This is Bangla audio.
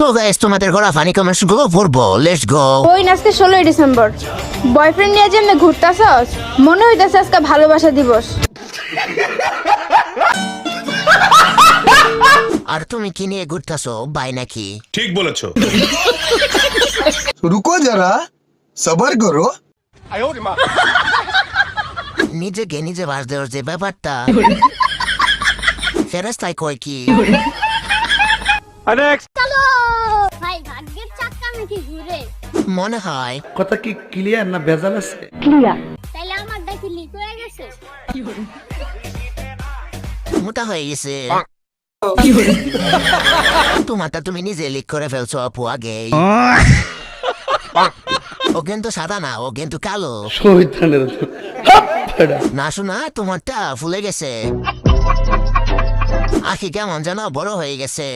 So guys, তোমাদের ঘোরা ফানি কমেন্টস গুলো পড়বো, লেটস গো। ওই আজকে 16ই ডিসেম্বর, বয়ফ্রেন্ড নিয়ে যেমন ঘুরতাছস, মনে হইতাছে আজকে ভালোবাসা দিবস। আর তুমি কি নিয়ে ঘুরতেছো, বাই নাকি? ঠিক বলেছো। रुको जरा सबर करो। নিজেকে নিজে বাস দেওয়ার যে ব্যাপারটা, ফেরেশতায় কয় কি? ভাই ভাগ্যের চাকা নাকি ঘুরে? মনে হয় কথা কি ক্লিয়ার না ভেজাল আছে? তাইলে আমার দেখি লিক হয়ে গেছে। মোটা হয়ে গেছে। তোমারটা তুমি নিজে লিক করে ফেলছো আপু আগে। ও কিন্তু সাদা না, ও কিন্তু কালো। শয়তানের তো না শোনা, তোমারটা ফুলে গেছে, আখি কেমন যেন বড় হয়ে গেছে।